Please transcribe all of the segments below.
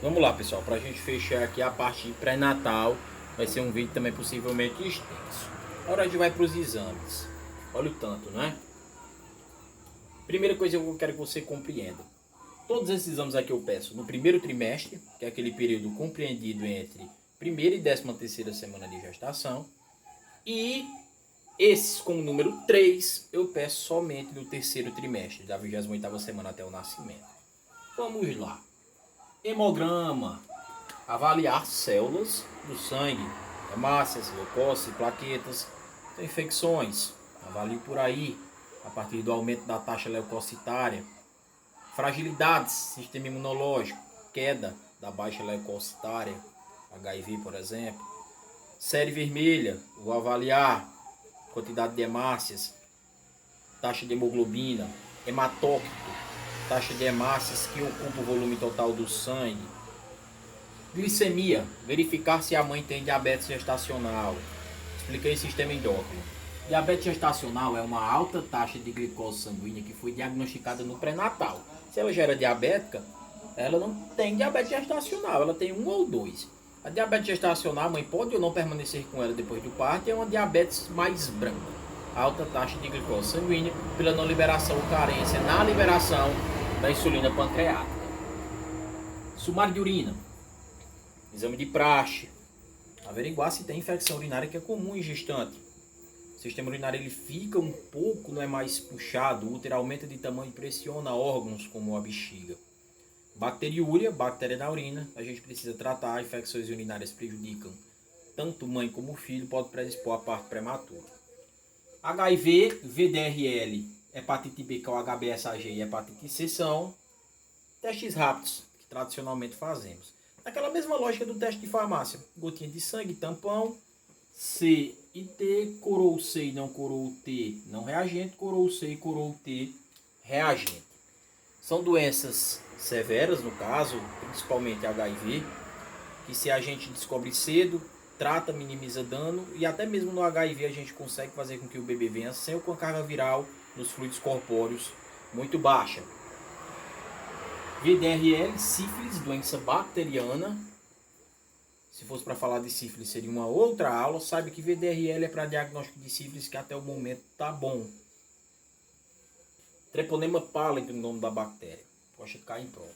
Vamos lá, pessoal, para a gente fechar aqui a parte de pré-natal, vai ser um vídeo também possivelmente extenso. Agora a gente vai para os exames. Olha o tanto, né? Primeira coisa que eu quero que você compreenda. Todos esses exames aqui eu peço no primeiro trimestre, que é aquele período compreendido entre primeira e 13ª semana de gestação. E esses com o número 3 eu peço somente no terceiro trimestre, da 28ª semana até o nascimento. Vamos lá. Hemograma. Avaliar células do sangue, hemácias, leucócitos, plaquetas, então, infecções. Avalie por aí, a partir do aumento da taxa leucocitária. Fragilidades, sistema imunológico, queda da baixa leucocitária, HIV, por exemplo. Série vermelha, vou avaliar quantidade de hemácias, taxa de hemoglobina, hematócrito, taxa de hemácias que ocupa o volume total do sangue. Glicemia, verificar se a mãe tem diabetes gestacional. Expliquei sistema endócrino. Diabetes gestacional é uma alta taxa de glicose sanguínea que foi diagnosticada no pré-natal. Se ela já era diabética, ela não tem diabetes gestacional, ela tem um ou dois. A diabetes gestacional, a mãe pode ou não permanecer com ela depois do parto, e é uma diabetes mais branca. Alta taxa de glicose sanguínea pela não liberação ou carência na liberação da insulina pancreática. Sumário de urina. Exame de praxe. Averiguar se tem infecção urinária, que é comum em gestante. O sistema urinário ele fica um pouco, não é mais puxado, o útero aumenta de tamanho e pressiona órgãos como a bexiga. Bacteriúria, bactéria na urina, a gente precisa tratar. Infecções urinárias prejudicam tanto mãe como filho, pode predispor a parto prematuro. HIV, VDRL, hepatite B, que é o HBsAg e hepatite C são testes rápidos que tradicionalmente fazemos. Naquela mesma lógica do teste de farmácia. Gotinha de sangue, tampão, C e T, corou C e não corou T, não reagente, corou C e corou T, reagente. São doenças severas, no caso, principalmente HIV, que se a gente descobre cedo, trata, minimiza dano, e até mesmo no HIV a gente consegue fazer com que o bebê venha sem ou com a carga viral nos fluidos corpóreos muito baixa. VDRL, sífilis, doença bacteriana. Se fosse para falar de sífilis seria uma outra aula. Sabe que VDRL é para diagnóstico de sífilis, que até o momento tá bom. Treponema pallidum, o nome da bactéria. Pode cair em prova.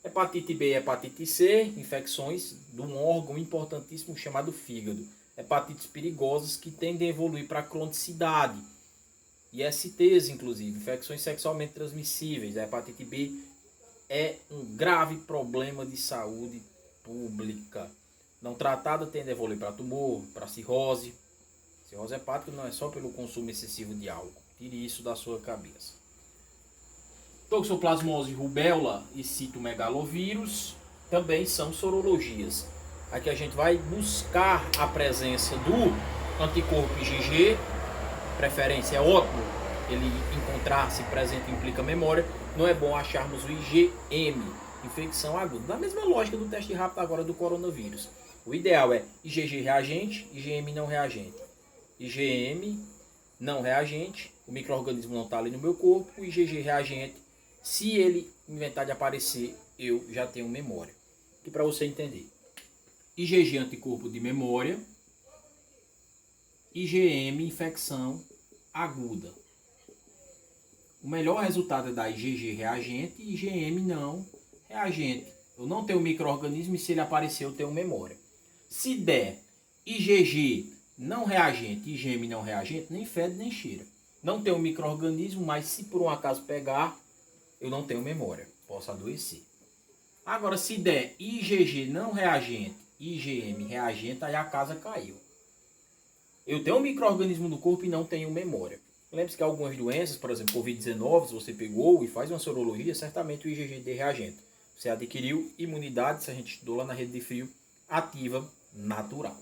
Hepatite B e hepatite C, infecções de um órgão importantíssimo chamado fígado. Hepatites perigosas que tendem a evoluir para cronicidade. ISTs, inclusive, infecções sexualmente transmissíveis. A hepatite B é um grave problema de saúde pública. Não tratada tende a evoluir para tumor, para cirrose. Cirrose hepática não é só pelo consumo excessivo de álcool. Tire isso da sua cabeça. Toxoplasmose, rubéola e citomegalovírus também são sorologias. Aqui a gente vai buscar a presença do anticorpo IgG. Preferência é ótimo ele encontrar-se presente implica memória. Não é bom acharmos o IgM, infecção aguda. Na mesma lógica do teste rápido agora do coronavírus. O ideal é IgG reagente, IgM não reagente. IgM não reagente, o micro-organismo não está ali no meu corpo. O IgG reagente, se ele inventar de aparecer, eu já tenho memória. E para você entender. IgG anticorpo de memória, IgM infecção aguda. O melhor resultado é da IgG reagente e IgM não reagente. Eu não tenho micro-organismo e se ele aparecer eu tenho memória. Se der IgG não reagente e IgM não reagente, nem fede nem cheira. Não tenho micro-organismo, mas se por um acaso pegar, eu não tenho memória. Posso adoecer. Agora, se der IgG não reagente e IgM reagente, aí a casa caiu. Eu tenho um micro-organismo no corpo e não tenho memória. Lembre-se que algumas doenças, por exemplo, Covid-19, se você pegou e faz uma sorologia, certamente o IgG de reagente. Você adquiriu imunidade, se a gente estudou lá na rede de frio, ativa, natural.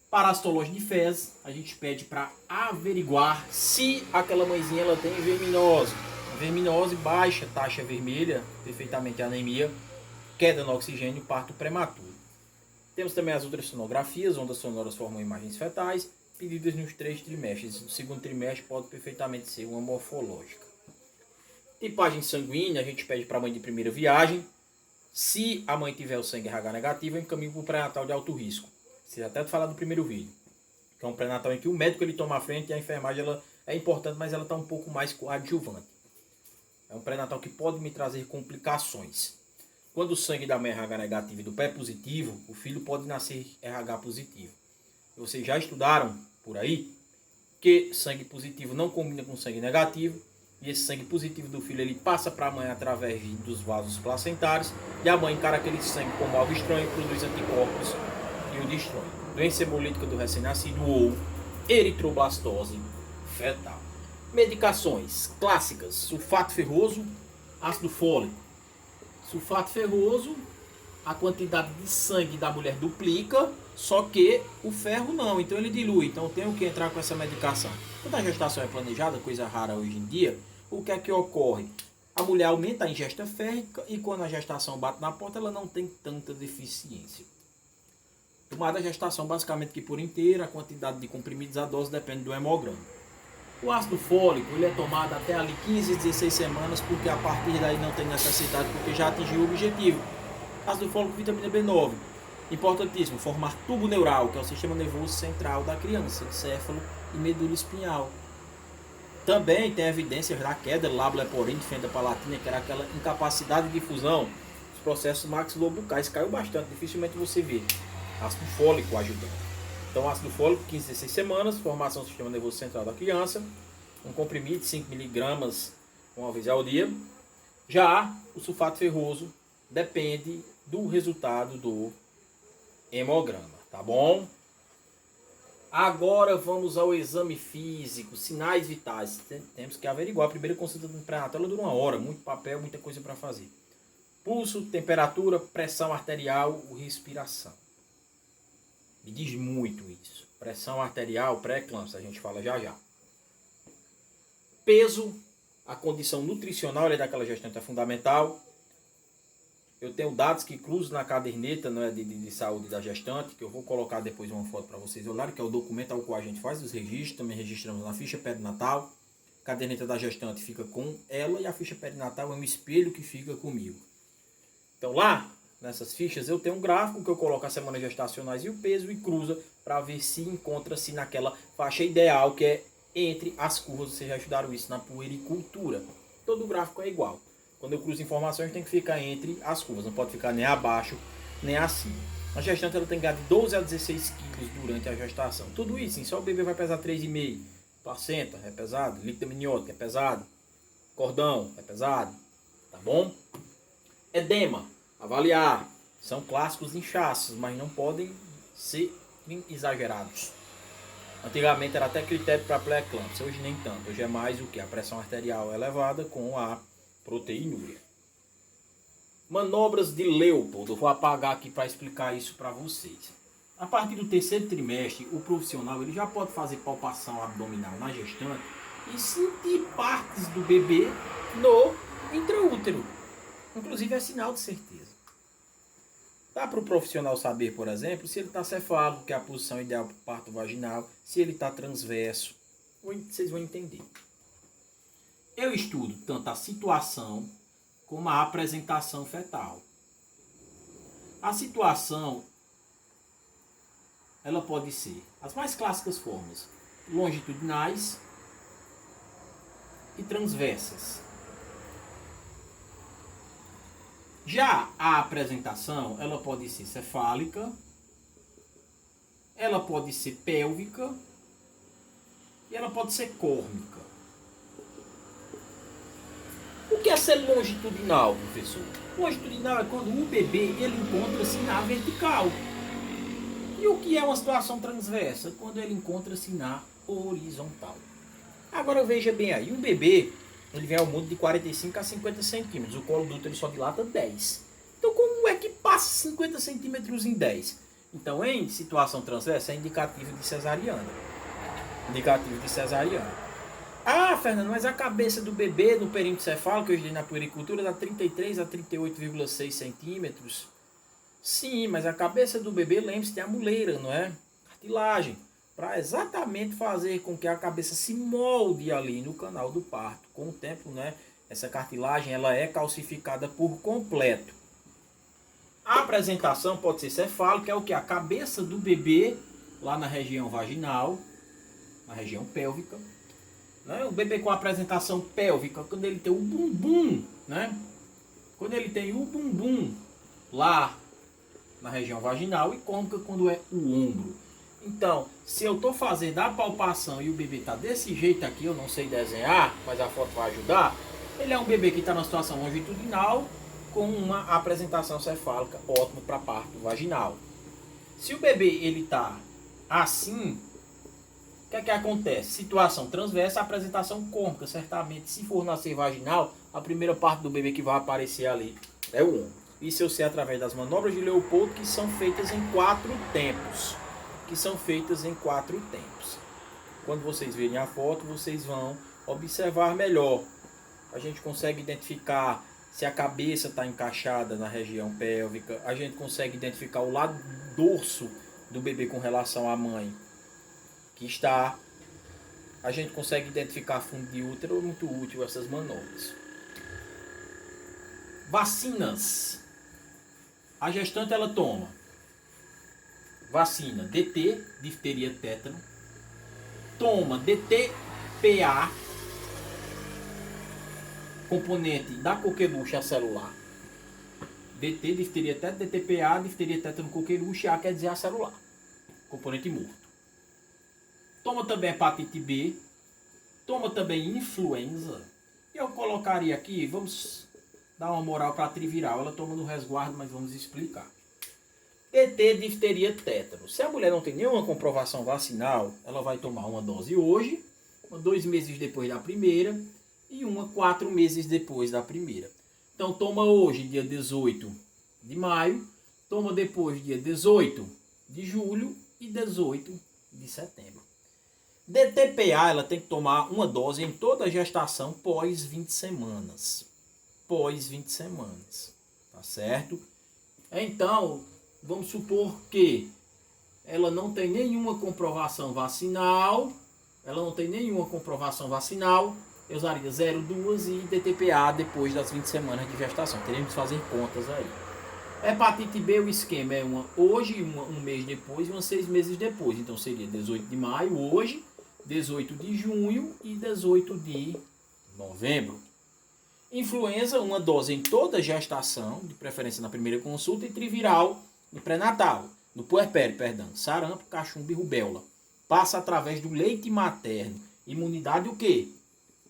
Parasitologem de fezes, a gente pede para averiguar se aquela mãezinha ela tem verminose. Verminose, baixa taxa vermelha, perfeitamente anemia, queda no oxigênio, parto prematuro. Temos também as ultrassonografias, ondas sonoras formam imagens fetais, pedidas nos 3 trimestres. No segundo trimestre pode perfeitamente ser uma morfológica. Tipagem sanguínea, a gente pede para a mãe de primeira viagem. Se a mãe tiver o sangue RH negativo, eu encaminho para o pré-natal de alto risco. Vocês até falar do primeiro vídeo. Que é um pré-natal em que o médico ele toma a frente e a enfermagem ela é importante, mas ela está um pouco mais coadjuvante. É um pré-natal que pode me trazer complicações. Quando o sangue da mãe é RH negativo e do pai é positivo, o filho pode nascer RH positivo. Vocês já estudaram por aí que sangue positivo não combina com sangue negativo, e esse sangue positivo do filho ele passa para a mãe através dos vasos placentários, e a mãe encara aquele sangue como algo estranho, produz anticorpos e o destrói. Doença hemolítica do recém-nascido ou eritroblastose fetal. Medicações clássicas: sulfato ferroso, ácido fólico. Sulfato ferroso, a quantidade de sangue da mulher duplica, só que o ferro não, então ele dilui. Então eu tenho que entrar com essa medicação. Quando a gestação é planejada, coisa rara hoje em dia, o que é que ocorre? A mulher aumenta a ingesta férrica e quando a gestação bate na porta, ela não tem tanta deficiência. Tomada a gestação basicamente que por inteira, a quantidade de comprimidos, a dose depende do hemograma. O ácido fólico ele é tomado até ali 15 a 16 semanas, porque a partir daí não tem necessidade, porque já atingiu o objetivo. Ácido fólico, vitamina B9. Importantíssimo, formar tubo neural, que é o sistema nervoso central da criança, encéfalo e medula espinhal. Também tem evidências da queda labileporina de fenda palatina, que era aquela incapacidade de fusão dos processos maxilobucais. Caiu bastante, dificilmente você vê. Ácido fólico ajudando. Então, ácido fólico, 15 a 16 semanas, formação do sistema nervoso central da criança, um comprimido de 5 mg uma vez ao dia. Já o sulfato ferroso depende do resultado do hemograma, tá bom? Agora vamos ao exame físico, sinais vitais. Temos que averiguar. A primeira consulta do pré-natal dura 1 hora, muito papel, muita coisa para fazer. Pulso, temperatura, pressão arterial, respiração. Me diz muito isso. Pressão arterial, pré-eclâmpsia, a gente fala já já. Peso, a condição nutricional daquela gestante é fundamental. Eu tenho dados que cruzam na caderneta, né, de saúde da gestante, que eu vou colocar depois uma foto para vocês olharem, que é o documento ao qual a gente faz os registros. Também registramos na ficha perinatal. A caderneta da gestante fica com ela e a ficha perinatal é um espelho que fica comigo. Então lá, nessas fichas, eu tenho um gráfico que eu coloco as semanas gestacionais e o peso e cruza para ver se encontra-se naquela faixa ideal que é entre as curvas. Vocês já estudaram isso na puericultura. Todo gráfico é igual. Quando eu cruzo informações tem que ficar entre as curvas, não pode ficar nem abaixo nem acima. A gestante ela tem que ganhar de 12 a 16 quilos durante a gestação. Tudo isso, sim, só o bebê vai pesar 3,5. Placenta é pesado, líquido amniótico é pesado, cordão é pesado, tá bom? Edema, avaliar. São clássicos inchaços, mas não podem ser exagerados. Antigamente era até critério para pré-eclâmpsia, hoje nem tanto. Hoje é mais o que? A pressão arterial elevada com a proteinúria. Manobras de Leopold. Eu vou apagar aqui para explicar isso para vocês. A partir do terceiro trimestre, o profissional ele já pode fazer palpação abdominal na gestante e sentir partes do bebê no intraútero. Inclusive é sinal de certeza. Dá para o profissional saber, por exemplo, se ele está cefálico, que é a posição ideal para o parto vaginal, se ele está transverso. Vocês vão entender. Eu estudo tanto a situação como a apresentação fetal. A situação, ela pode ser as mais clássicas formas, longitudinais e transversas. Já a apresentação, ela pode ser cefálica, ela pode ser pélvica e ela pode ser córnica. O que é ser longitudinal, professor? Longitudinal é quando o bebê ele encontra-se na vertical. E o que é uma situação transversa? Quando ele encontra-se na horizontal. Agora veja bem aí, um bebê ele vem ao mundo de 45 a 50 centímetros. O colo do útero só dilata 10. Então como é que passa 50 centímetros em 10? Então em situação transversa é indicativo de cesariana. Indicativo de cesariana. Ah, Fernando, mas a cabeça do bebê no perímetro cefálico, que eu estudei na puericultura, dá 33 a 38,6 centímetros. Sim, mas a cabeça do bebê, lembre-se, tem a muleira, não é? Cartilagem. Para exatamente fazer com que a cabeça se molde ali no canal do parto. Com o tempo, né, essa cartilagem ela é calcificada por completo. A apresentação pode ser cefálica, é o que? A cabeça do bebê lá na região vaginal, na região pélvica. Né? O bebê com a apresentação pélvica, quando ele tem o bumbum, né? Quando ele tem o bumbum lá na região vaginal, e cônica quando é o ombro. Então, se eu estou fazendo a palpação e o bebê está desse jeito aqui, eu não sei desenhar, mas a foto vai ajudar. Ele é um bebê que está na situação longitudinal com uma apresentação cefálica ótima para parto vaginal. Se o bebê ele está assim, o que é que acontece? Situação transversa, apresentação cônica. Certamente, se for nascer vaginal, a primeira parte do bebê que vai aparecer ali é o ombro. Isso eu sei através das manobras de Leopoldo, que são feitas em 4 tempos. Quando vocês verem a foto, vocês vão observar melhor. A gente consegue identificar se a cabeça está encaixada na região pélvica. A gente consegue identificar o lado dorso do bebê com relação à mãe, que está. A gente consegue identificar fundo de útero. É muito útil essas manobras. Vacinas. A gestante ela toma vacina DT, difteria, tétano. Toma DTPA, componente da coqueluche acelular. DT, difteria, tétano, DTPA, difteria, tétano, coqueluche, A quer dizer acelular, componente morto. Toma também hepatite B. Toma também influenza. E eu colocaria aqui, vamos dar uma moral para a triviral. Ela toma no resguardo, mas vamos explicar. DT, difteria, tétano. Se a mulher não tem nenhuma comprovação vacinal, ela vai tomar uma dose hoje, uma 2 meses depois da primeira e uma 4 meses depois da primeira. Então toma hoje, dia 18 de maio, toma depois, dia 18 de julho e 18 de setembro. DTPA, ela tem que tomar uma dose em toda a gestação pós 20 semanas. Pós 20 semanas, tá certo? Então, vamos supor que ela não tem nenhuma comprovação vacinal. Eu usaria 0,2 e DTPA depois das 20 semanas de gestação. Teremos que fazer contas aí. Hepatite B, o esquema é uma hoje, uma um mês depois e uma 6 meses depois. Então seria 18 de maio hoje, 18 de junho e 18 de novembro. Influenza, uma dose em toda a gestação, de preferência na primeira consulta, e triviral no pré-natal, no puerpério, sarampo, cachumba e rubéola. Passa através do leite materno. Imunidade o quê?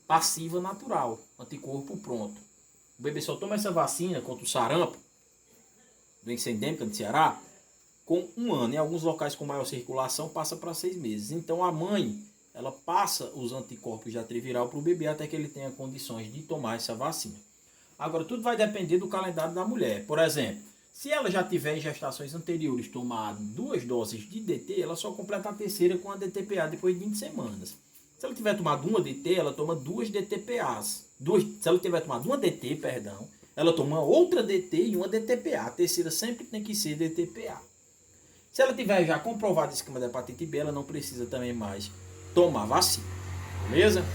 Passiva natural, anticorpo pronto. O bebê só toma essa vacina contra o sarampo, doença endêmica do Ceará, com 1 ano. Em alguns locais com maior circulação passa para 6 meses. Então a mãe, ela passa os anticorpos da triviral para o bebê até que ele tenha condições de tomar essa vacina. Agora tudo vai depender do calendário da mulher. Por exemplo, se ela já tiver em gestações anteriores tomado 2 doses de DT, ela só completa a terceira com a DTPA depois de 20 semanas. Se ela tiver tomado uma DT, ela toma 2 DTPAs. Se ela tiver tomado uma DT, ela toma outra DT e uma DTPA. A terceira sempre tem que ser DTPA. Se ela tiver já comprovado o esquema da hepatite B, ela não precisa também mais tomar vacina. Beleza?